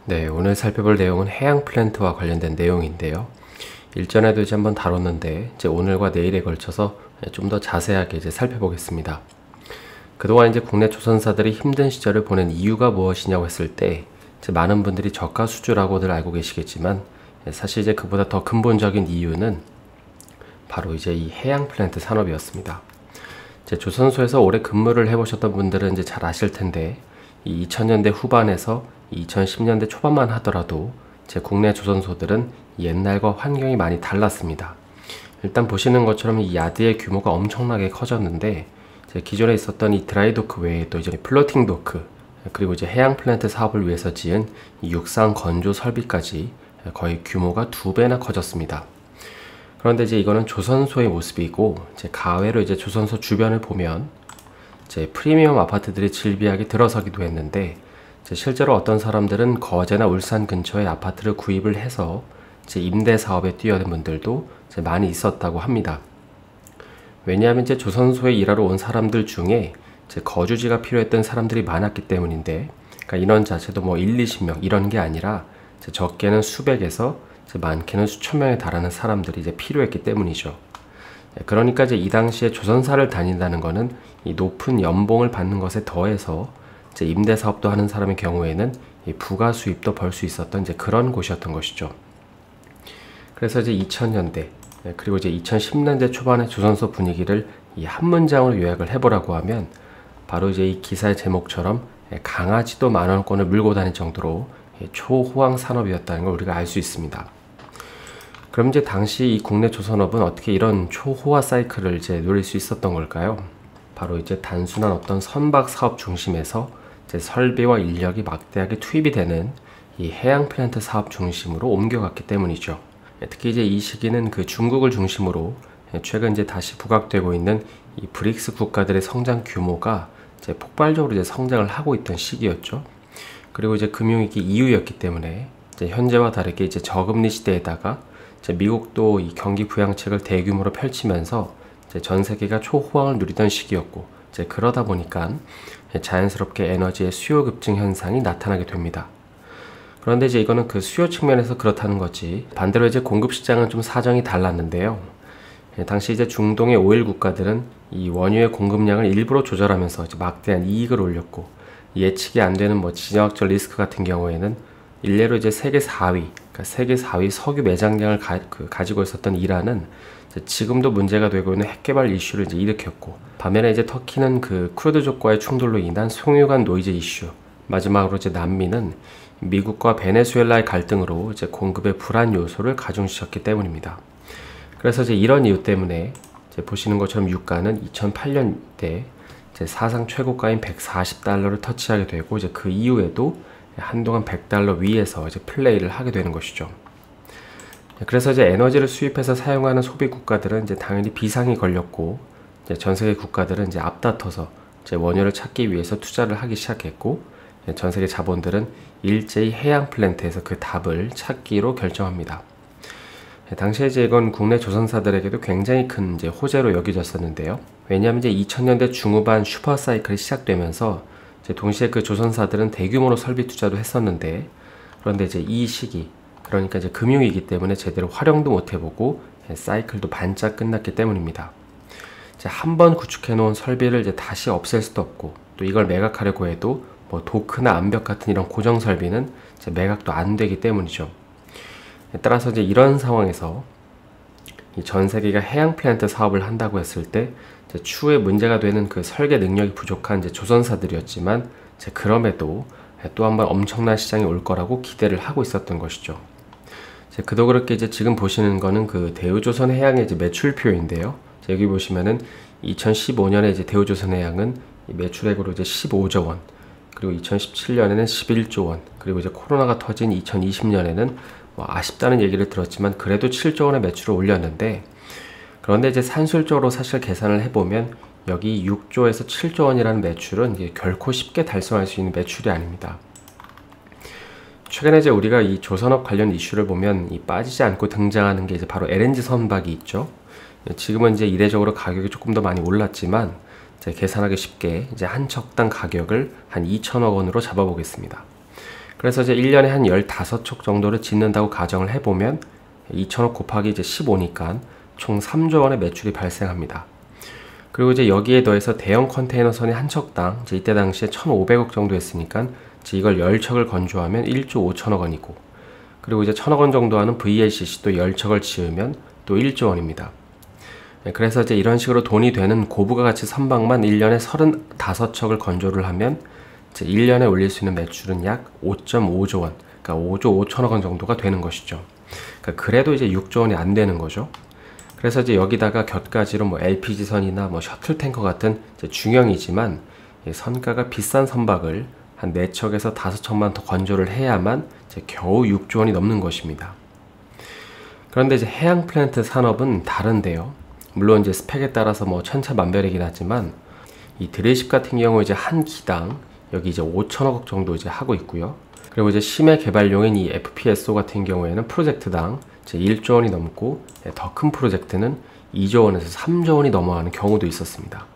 네, 오늘 살펴볼 내용은 해양 플랜트와 관련된 내용인데요. 일전에도 이제 한번 다뤘는데 오늘과 내일에 걸쳐서 좀 더 자세하게 살펴보겠습니다. 그동안 국내 조선사들이 힘든 시절을 보낸 이유가 무엇이냐고 했을 때 많은 분들이 저가 수주라고들 알고 계시겠지만 사실 그보다 더 근본적인 이유는 바로 이 해양 플랜트 산업이었습니다. 조선소에서 오래 근무를 해보셨던 분들은 잘 아실 텐데 이 2000년대 후반에서 2010년대 초반만 하더라도 국내 조선소들은 옛날과 환경이 많이 달랐습니다. 일단 보시는 것처럼 이 야드의 규모가 엄청나게 커졌는데 기존에 있었던 이 드라이도크 외에도 플로팅 도크 그리고 해양 플랜트 사업을 위해서 지은 이 육상 건조 설비까지 거의 규모가 2배나 커졌습니다. 그런데 이거는 조선소의 모습이고 가외로 조선소 주변을 보면 프리미엄 아파트들이 질비하게 들어서기도 했는데 실제로 어떤 사람들은 거제나 울산 근처에 아파트를 구입을 해서 임대 사업에 뛰어든 분들도 많이 있었다고 합니다. 왜냐하면 조선소에 일하러 온 사람들 중에 거주지가 필요했던 사람들이 많았기 때문인데, 그러니까 인원 자체도 1, 20명 이런 게 아니라 적게는 수백에서 많게는 수천 명에 달하는 사람들이 필요했기 때문이죠. 그러니까 이 당시에 조선사를 다닌다는 거는 이 높은 연봉을 받는 것에 더해서 임대 사업도 하는 사람의 경우에는 이 부가 수입도 벌 수 있었던 그런 곳이었던 것이죠. 그래서 2000년대 그리고 2010년대 초반의 조선소 분위기를 이 한 문장으로 요약을 해보라고 하면 바로 이 기사의 제목처럼 강아지도 만원권을 물고 다닐 정도로 초호황 산업이었다는 걸 우리가 알 수 있습니다. 그럼 당시 이 국내 조선업은 어떻게 이런 초호화 사이클을 누릴 수 있었던 걸까요? 바로 단순한 어떤 선박 사업 중심에서 설비와 인력이 막대하게 투입이 되는 이 해양 플랜트 사업 중심으로 옮겨갔기 때문이죠. 특히 이 시기는 그 중국을 중심으로 최근 다시 부각되고 있는 이 브릭스 국가들의 성장 규모가 폭발적으로 성장을 하고 있던 시기였죠. 그리고 금융위기 이후였기 때문에 현재와 다르게 저금리 시대에다가 미국도 이 경기 부양책을 대규모로 펼치면서 전 세계가 초호황을 누리던 시기였고, 그러다 보니까 자연스럽게 에너지의 수요 급증 현상이 나타나게 됩니다. 그런데 이거는 그 수요 측면에서 그렇다는 거지, 반대로 공급 시장은 좀 사정이 달랐는데요. 당시 중동의 오일 국가들은 이 원유의 공급량을 일부러 조절하면서 막대한 이익을 올렸고, 예측이 안 되는 지정학적 리스크 같은 경우에는 일례로 세계 4위, 그러니까 세계 4위 석유 매장량을 가지고 있었던 이란은 지금도 문제가 되고 있는 핵개발 이슈를 일으켰고, 반면에 터키는 그 쿠르드족과의 충돌로 인한 송유관 노이즈 이슈, 마지막으로 남미는 미국과 베네수엘라의 갈등으로 공급의 불안 요소를 가중시켰기 때문입니다. 그래서 이런 이유 때문에 보시는 것처럼 유가는 2008년대 사상 최고가인 140달러를 터치하게 되고, 그 이후에도 한동안 100달러 위에서 플레이를 하게 되는 것이죠. 그래서 에너지를 수입해서 사용하는 소비 국가들은 당연히 비상이 걸렸고, 전 세계 국가들은 앞다퉈서 원유를 찾기 위해서 투자를 하기 시작했고, 전 세계 자본들은 일제히 해양 플랜트에서 그 답을 찾기로 결정합니다. 당시에 이건 국내 조선사들에게도 굉장히 큰 호재로 여겨졌었는데요. 왜냐하면 2000년대 중후반 슈퍼 사이클이 시작되면서 동시에 그 조선사들은 대규모로 설비 투자도 했었는데, 그런데 이 시기, 그러니까 금융위기 때문에 제대로 활용도 못 해보고 사이클도 반짝 끝났기 때문입니다. 한번 구축해 놓은 설비를 다시 없앨 수도 없고, 또 이걸 매각하려고 해도 도크나 암벽 같은 이런 고정 설비는 매각도 안 되기 때문이죠. 따라서 이런 상황에서 전 세계가 해양 플랜트 사업을 한다고 했을 때 추후에 문제가 되는 그 설계 능력이 부족한 조선사들이었지만, 그럼에도 또 한 번 엄청난 시장이 올 거라고 기대를 하고 있었던 것이죠. 그도 그렇게 지금 보시는 거는 그 대우조선해양의 매출표인데요. 여기 보시면은 2015년에 대우조선해양은 매출액으로 15조 원, 그리고 2017년에는 11조 원, 그리고 코로나가 터진 2020년에는 아쉽다는 얘기를 들었지만 그래도 7조 원의 매출을 올렸는데, 그런데 산술적으로 사실 계산을 해보면 여기 6조에서 7조 원이라는 매출은 결코 쉽게 달성할 수 있는 매출이 아닙니다. 최근에 우리가 이 조선업 관련 이슈를 보면 빠지지 않고 등장하는 게 바로 LNG 선박이 있죠. 지금은 이례적으로 가격이 조금 더 많이 올랐지만 계산하기 쉽게 한 척당 가격을 한 2천억 원으로 잡아보겠습니다. 그래서 이제 1년에 한 15척 정도를 짓는다고 가정을 해보면 2천억 곱하기 이제 15니까 총 3조 원의 매출이 발생합니다. 그리고 이제 여기에 더해서 대형 컨테이너선이 한 척당 이제 이때 당시에 1,500억 정도 했으니까 이제 이걸 10척을 건조하면 1조 5천억 원이고, 그리고 이제 1,000억 원 정도 하는 VLCC 또 10척을 지으면 또 1조 원입니다. 그래서 이제 이런 식으로 돈이 되는 고부가 가치 선박만 1년에 35척을 건조를 하면 이제 1년에 올릴 수 있는 매출은 약 5.5조 원, 그러니까 5조 5천억 원 정도가 되는 것이죠. 그러니까 그래도 이제 6조 원이 안 되는 거죠. 그래서 이제 여기다가 곁가지로 뭐 LPG선이나 뭐 셔틀탱커 같은 이제 중형이지만 선가가 비싼 선박을 한 4척에서 5척만 더 건조를 해야만 이제 겨우 6조 원이 넘는 것입니다. 그런데 이제 해양 플랜트 산업은 다른데요. 물론 이제 스펙에 따라서 뭐 천차만별이긴 하지만 이 드레십 같은 경우 이제 한 기당 여기 이제 5천억 정도 이제 하고 있고요. 그리고 이제 심해 개발용인 이 FPSO 같은 경우에는 프로젝트당 이제 1조 원이 넘고 더 큰 프로젝트는 2조 원에서 3조 원이 넘어가는 경우도 있었습니다.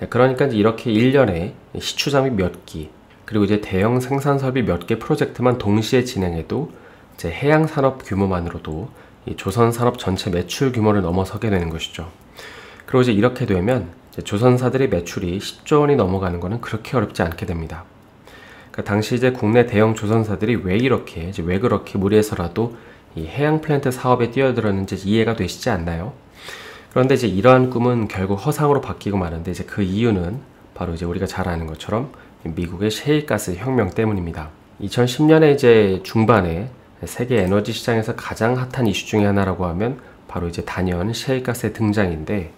그러니까 이제 이렇게 1년에 시추장비 몇 기, 그리고 이제 대형 생산 설비 몇 개 프로젝트만 동시에 진행해도 이제 해양 산업 규모만으로도 이 조선 산업 전체 매출 규모를 넘어서게 되는 것이죠. 그리고 이제 이렇게 되면 이제 조선사들의 매출이 10조 원이 넘어가는 것은 그렇게 어렵지 않게 됩니다. 그러니까 당시 이제 국내 대형 조선사들이 왜 그렇게 무리해서라도 이 해양 플랜트 사업에 뛰어들었는지 이해가 되시지 않나요? 그런데 이제 이러한 꿈은 결국 허상으로 바뀌고 마는데, 이제 그 이유는 바로 이제 우리가 잘 아는 것처럼 미국의 셰일가스 혁명 때문입니다. 2010년에 이제 중반에 세계 에너지 시장에서 가장 핫한 이슈 중에 하나라고 하면 바로 이제 단연 셰일가스의 등장인데,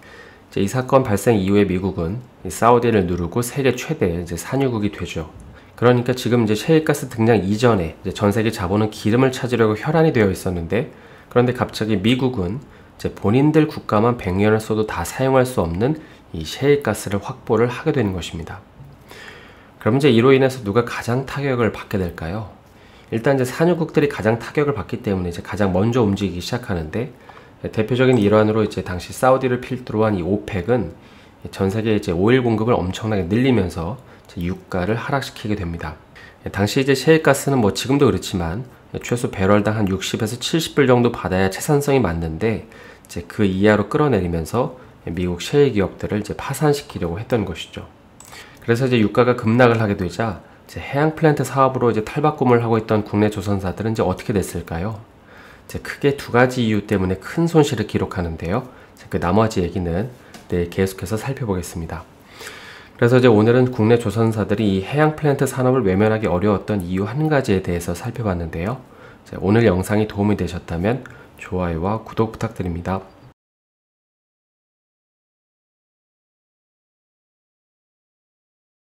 이제 이 사건 발생 이후에 미국은 사우디를 누르고 세계 최대 이제 산유국이 되죠. 그러니까 지금 이제 셰일가스 등장 이전에 이제 전 세계 자본은 기름을 찾으려고 혈안이 되어 있었는데, 그런데 갑자기 미국은 이제 본인들 국가만 100년을 써도 다 사용할 수 없는 이 셰일가스를 확보를 하게 되는 것입니다. 그럼 이제 이로 인해서 누가 가장 타격을 받게 될까요? 일단 이제 산유국들이 가장 타격을 받기 때문에 이제 가장 먼저 움직이기 시작하는데, 대표적인 일환으로 이제 당시 사우디를 필두로 한 이 오펙은 전 세계 이제 오일 공급을 엄청나게 늘리면서 유가를 하락시키게 됩니다. 당시 이제 셰일가스는 뭐 지금도 그렇지만 최소 배럴당 한 60에서 70불 정도 받아야 채산성이 맞는데, 이제 그 이하로 끌어내리면서 미국 셰일 기업들을 이제 파산시키려고 했던 것이죠. 그래서 이제 유가가 급락을 하게 되자 이제 해양 플랜트 사업으로 이제 탈바꿈을 하고 있던 국내 조선사들은 이제 어떻게 됐을까요? 이제 크게 두 가지 이유 때문에 큰 손실을 기록하는데요. 그 나머지 얘기는 내일 계속해서 살펴보겠습니다. 그래서 이제 오늘은 국내 조선사들이 이 해양 플랜트 산업을 외면하기 어려웠던 이유 한 가지에 대해서 살펴봤는데요. 오늘 영상이 도움이 되셨다면 좋아요와 구독 부탁드립니다.